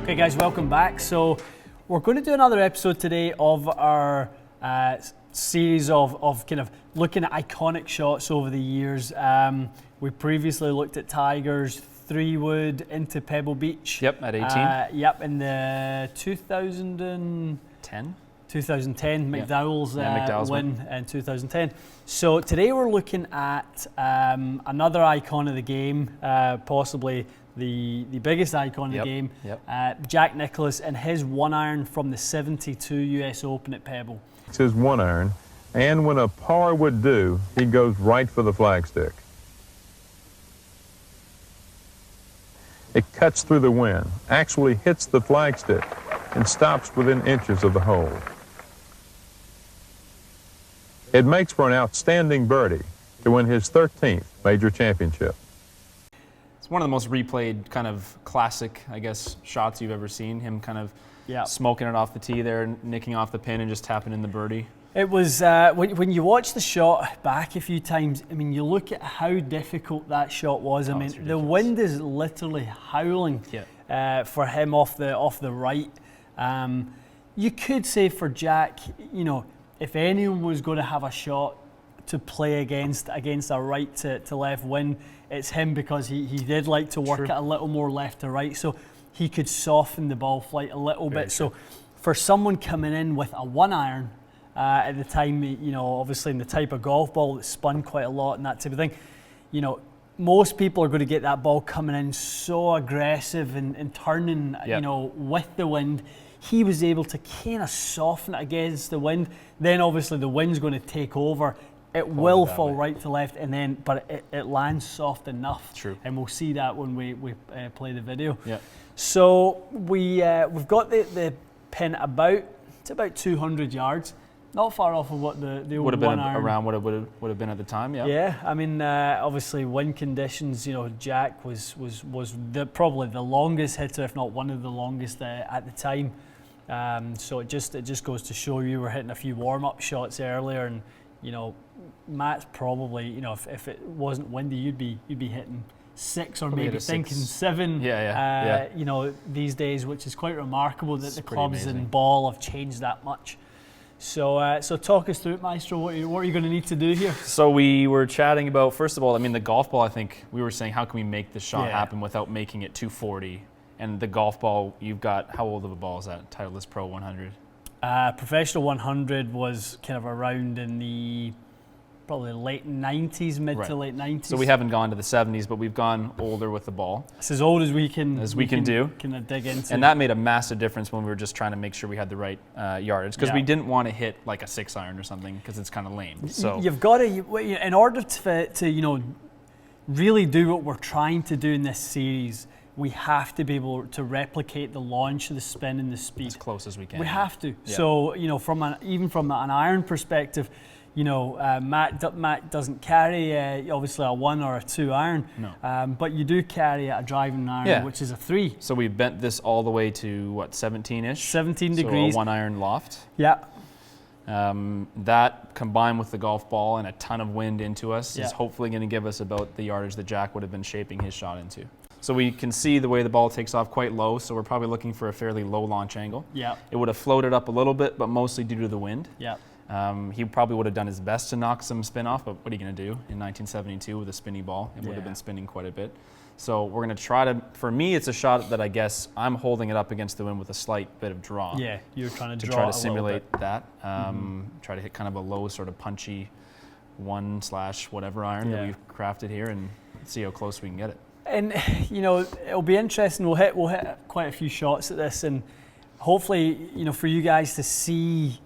Okay guys, welcome back. So we're going to do another episode today of our series of kind of looking at iconic shots over the years. We previously looked at Tiger's 3-wood into Pebble Beach. Yep, at 18. Yep, in the 2010 McDowell's win in 2010. So today we're looking at another icon of the game, possibly the biggest icon of the game, Jack Nicklaus and his 1-iron from the 72 US Open at Pebble. It's his 1-iron, and when a par would do, he goes right for the flagstick. It cuts through the wind, actually hits the flagstick, and stops within inches of the hole. It makes for an outstanding birdie to win his 13th major championship. It's one of the most replayed kind of classic, I guess, shots you've ever seen. Him kind of smoking it off the tee there, nicking off the pin and just tapping in the birdie. It was, when you watch the shot back a few times, I mean, you look at how difficult that shot was. I mean, the wind is literally howling for him off the right. You could say for Jack, you know, if anyone was going to have a shot to play against a right to left wind, it's him, because he did like to work it a little more left to right, so he could soften the ball flight a little bit. So for someone coming in with a 1-iron at the time, you know, obviously in the type of golf ball that spun quite a lot and that type of thing, you know, most people are going to get that ball coming in so aggressive and turning, you know, with the wind. He was able to kind of soften it against the wind. Then obviously the wind's going to take over. It will fall right to left, and then it lands soft enough. And we'll see that when we play the video. So we've got the pin about 200 yards. Not far off of what the old would have been 1-iron around what it would have been at the time. Yeah, I mean, obviously wind conditions. You know, Jack was probably the longest hitter, if not one of the longest at the time. So it just goes to show you, we're hitting a few warm-up shots earlier, and you know, Matt's probably, you know, if it wasn't windy, you'd be hitting 6 or probably maybe thinking 7. You know, these days, which is quite remarkable that the clubs and ball have changed that much. So talk us through it, Maestro. What are you going to need to do here? So we were chatting about, first of all, I mean, the golf ball. I think we were saying, how can we make the shot happen without making it 240? And the golf ball, you've got, how old of a ball is that? Titleist Pro 100. Professional 100 was kind of around in the probably late 90s, mid to late 90s. So we haven't gone to the 70s, but we've gone older with the ball. It's as old as we can do. Kind of dig into. And that made a massive difference when we were just trying to make sure we had the right yardage, because we didn't want to hit like a 6-iron or something, because it's kind of lame. So you've got to, in order to you know, really do what we're trying to do in this series, we have to be able to replicate the launch, the spin, and the speed as close as we can. We have to. So you know, even from an iron perspective, you know, Matt doesn't carry obviously a 1 or a 2 iron, but you do carry a driving iron, which is a 3. So we bent this all the way to what, 17-ish? 17 degrees. So a 1-iron loft. Yeah. That combined with the golf ball and a ton of wind into us is hopefully going to give us about the yardage that Jack would have been shaping his shot into. So we can see the way the ball takes off quite low, so we're probably looking for a fairly low launch angle. It would have floated up a little bit, but mostly due to the wind. He probably would have done his best to knock some spin off, but what are you going to do in 1972 with a spinny ball? It would have been spinning quite a bit. So we're going to try to, for me, it's a shot that I guess I'm holding it up against the wind with a slight bit of draw. Yeah, you're trying to draw try to simulate that. Try to hit kind of a low, sort of punchy 1/whatever iron that we've crafted here, and see how close we can get it. And you know, it'll be interesting. We'll hit quite a few shots at this, and hopefully, you know, for you guys to see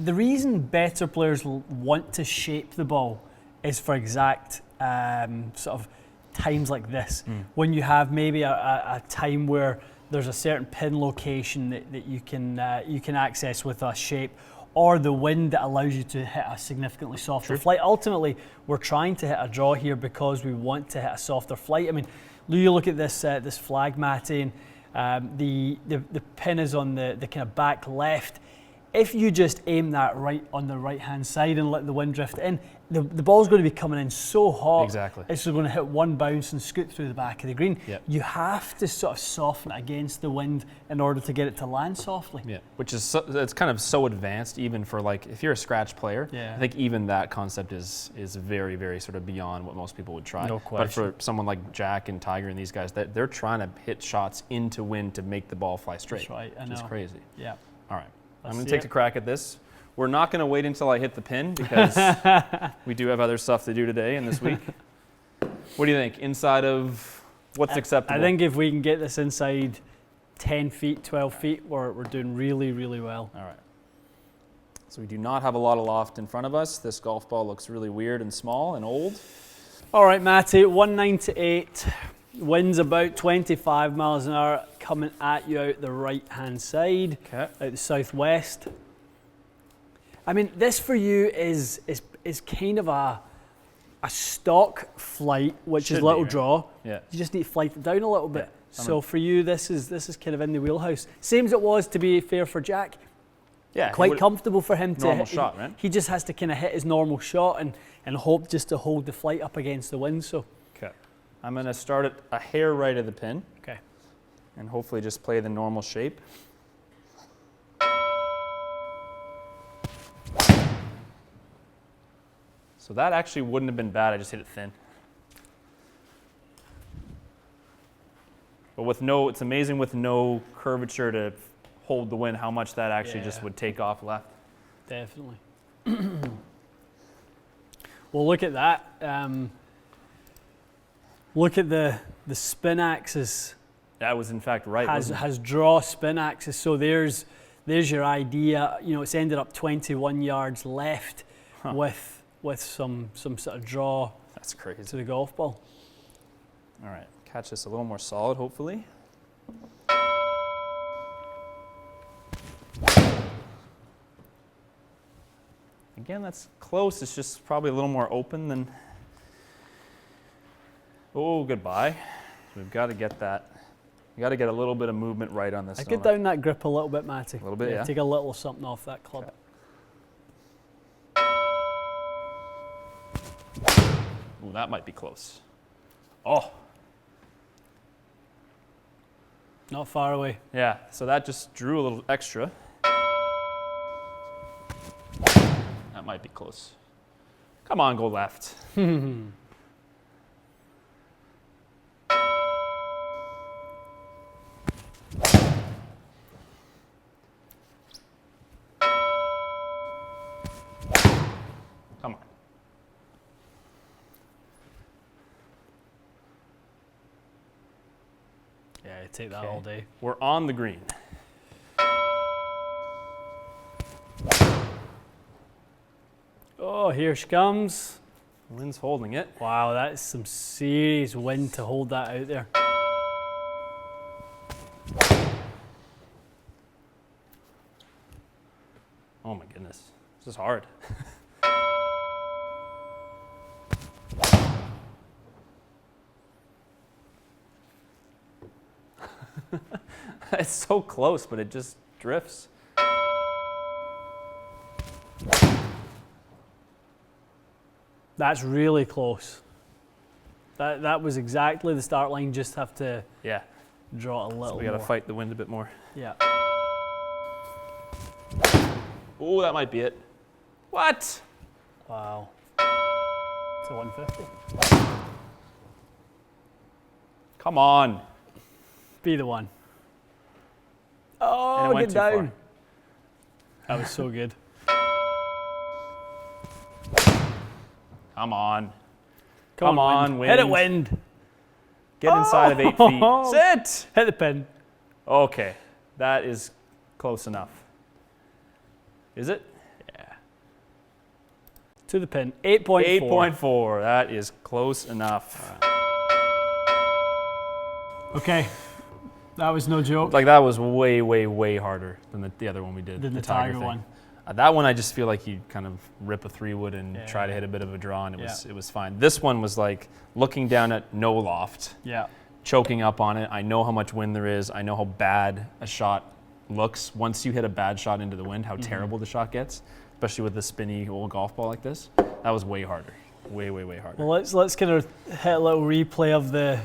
the reason better players want to shape the ball is for exact sort of times like this, when you have maybe a time where there's a certain pin location that you can access with a shape, or the wind that allows you to hit a significantly softer flight. Ultimately, we're trying to hit a draw here because we want to hit a softer flight. I mean, you look at this this flag, Matty, and the pin is on the kind of back left. if you just aim that right on the right-hand side and let the wind drift in, the ball's going to be coming in so hot. Exactly. It's going to hit one bounce and scoot through the back of the green. Yep. You have to sort of soften it against the wind in order to get it to land softly. Yeah, which is it's kind of so advanced even for like if you're a scratch player. Yeah. I think even that concept is very, very sort of beyond what most people would try. No question. But for someone like Jack and Tiger and these guys, they're trying to hit shots into wind to make the ball fly straight. That's right. I know. It's crazy. Yeah. All right. I'm Let's going to see take a crack at this. We're not going to wait until I hit the pin because we do have other stuff to do today and this week. What do you think? Inside of what's acceptable? I think if we can get this inside 10 feet, 12 feet, we're doing really, really well. All right. So we do not have a lot of loft in front of us. This golf ball looks really weird and small and old. All right, Matty, 198. Wind's about 25 miles an hour coming at you out the right-hand side, Okay. out the southwest. I mean, this for you is kind of a stock flight, which is little draw. Yeah. You just need to flight it down a little bit. Yeah. So for you, this is kind of in the wheelhouse. Same as it was, to be fair, for Jack. Yeah. Quite comfortable for him to normal hit. shot, right? He just has to kind of hit his normal shot and hope just to hold the flight up against the wind. So. Okay. I'm going to start it a hair right of the pin. Okay. And hopefully just play the normal shape. So that actually wouldn't have been bad. I just hit it thin. But it's amazing with no curvature to hold the wind how much that actually just would take off left. Definitely. Well, look at that. Look at the spin axis. That was in fact right. Has draw spin axis. So there's your idea. You know, it's ended up 21 yards left with some sort of draw. That's crazy. To the golf ball. All right, catch this a little more solid, hopefully. Again, that's close. It's just probably a little more open than. Oh, goodbye. We've got to get that. We got to get a little bit of movement right on this. I get down that grip a little bit, Matty. A little bit, yeah. Take a little something off that club. Okay. Ooh, that might be close. Oh. Not far away. Yeah, so that just drew a little extra. That might be close. Come on, go left. Come on. Yeah, I take that all day. We're on the green. Oh, here she comes. Lynn's holding it. Wow, that is some serious wind to hold that out there. Oh my goodness, this is hard. It's so close, but it just drifts. That's really close. That was exactly the start line. Just have to draw a little So we got to fight the wind a bit more. Yeah. Oh, that might be it. What? Wow. It's a 150. Come on. Be the one. And Oh, it went get too down. far. That was so good. Come on. Come on, wind. Hit it, wind. Get inside of 8 feet. Sit! Hit the pin. Okay, that is close enough. Is it? Yeah. To the pin. 8.4. 8.4. That is close enough. Okay. That was no joke. Like that was way, way, way harder than the other one we did. The Tiger thing. one. That one I just feel like you kind of rip a 3-wood and try to hit a bit of a draw, and it was fine. This one was like looking down at no loft, Yeah. choking up on it. I know how much wind there is. I know how bad a shot looks once you hit a bad shot into the wind, how terrible the shot gets, especially with the spinny old golf ball like this. That was way harder, way harder. Well, let's kind of hit a little replay of the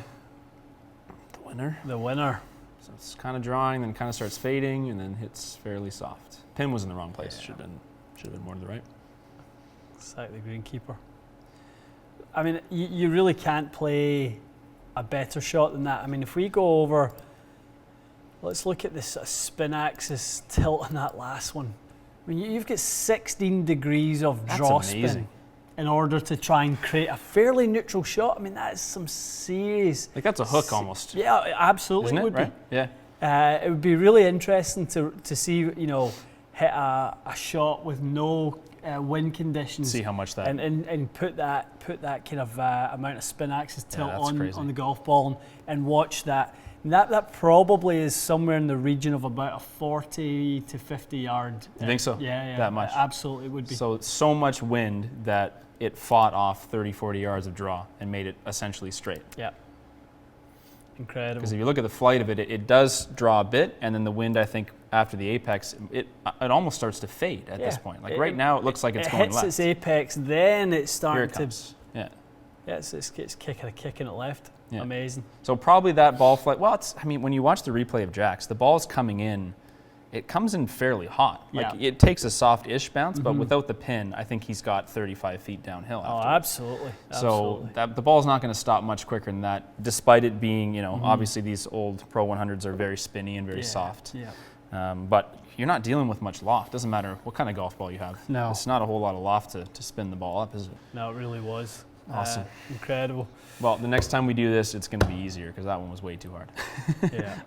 winner. The winner. So it's kind of drawing, then kind of starts fading, and then hits fairly soft. Pin was in the wrong place. Yeah. Should have been more to the right. Slightly greenkeeper. I mean, you really can't play a better shot than that. I mean, if we go over, let's look at this spin axis tilt on that last one. I mean, you've got 16 degrees of draw spin in order to try and create a fairly neutral shot. I mean, that is some serious... Like that's a hook almost. Yeah, absolutely. Isn't it? Would Right? be. Yeah. It would be really interesting to see, you know, hit a shot with no wind conditions. See how much that... And put that kind of amount of spin axis tilt on the golf ball and watch that. And that probably is somewhere in the region of about a 40 to 50 yard. You think so? Yeah. That much? Absolutely would be. So much wind that it fought off 30, 40 yards of draw and made it essentially straight. Yeah. Incredible. Because if you look at the flight of it, it does draw a bit, and then the wind, I think, after the apex, it almost starts to fade at this point. Like right now, it looks like it's going left. It hits its apex, then it's starting to... Yeah. Yeah, it's kicking it left. Yeah. Amazing. So probably that ball flight, well, I mean, when you watch the replay of Jack's, the ball's coming in, it comes in fairly hot. Like it takes a soft-ish bounce, but without the pin, I think he's got 35 feet downhill afterwards. Oh, absolutely. So the ball's not going to stop much quicker than that, despite it being, you know, obviously these old Pro 100s are very spinny and very soft. Yeah. But you're not dealing with much loft. Doesn't matter what kind of golf ball you have. No. It's not a whole lot of loft to spin the ball up, is it? No, it really was. Awesome. Incredible. Well, the next time we do this, it's going to be easier because that one was way too hard. Yeah.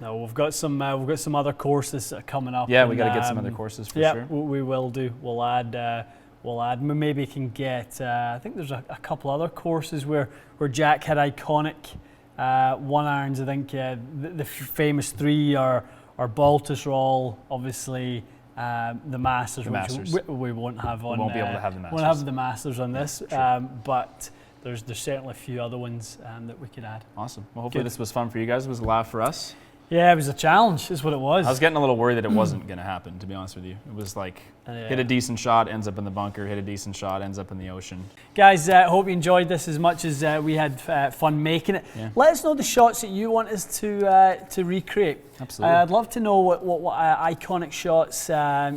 No, we've got some other courses coming up. Yeah, we got to get some other courses for sure. Yeah, we will do. We'll add. We maybe can get. I think there's a couple other courses where Jack had iconic 1-irons. I think the famous 3 are Baltusrol, obviously. The Masters, which we won't have on. We won't be able to have the Masters. Won't have the Masters on this, but there's certainly a few other ones that we could add. Awesome. Well, hopefully this was fun for you guys. It was a laugh for us. Yeah, it was a challenge, is what it was. I was getting a little worried that it wasn't going to happen, to be honest with you. It was like, hit a decent shot, ends up in the bunker, hit a decent shot, ends up in the ocean. Guys, hope you enjoyed this as much as we had fun making it. Yeah. Let us know the shots that you want us to recreate. Absolutely. I'd love to know what iconic shots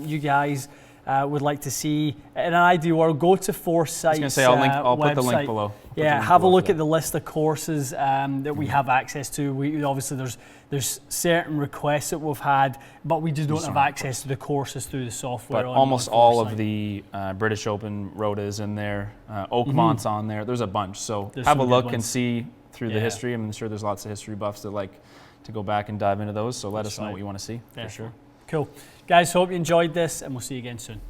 you guys would like to see. In an ideal world, go to Foresight's I was going to say, I'll put the link below. Yeah, have a look at the list of courses that we have access to. Obviously, there's certain requests that we've had, but we just don't have access to the courses through the software. But almost all of the British Open Rotas in there, Oakmont's on there. There's a bunch. So have a look and see through the history. I'm sure there's lots of history buffs that like to go back and dive into those. So let us know what you want to see for sure. Cool. Guys, hope you enjoyed this, and we'll see you again soon.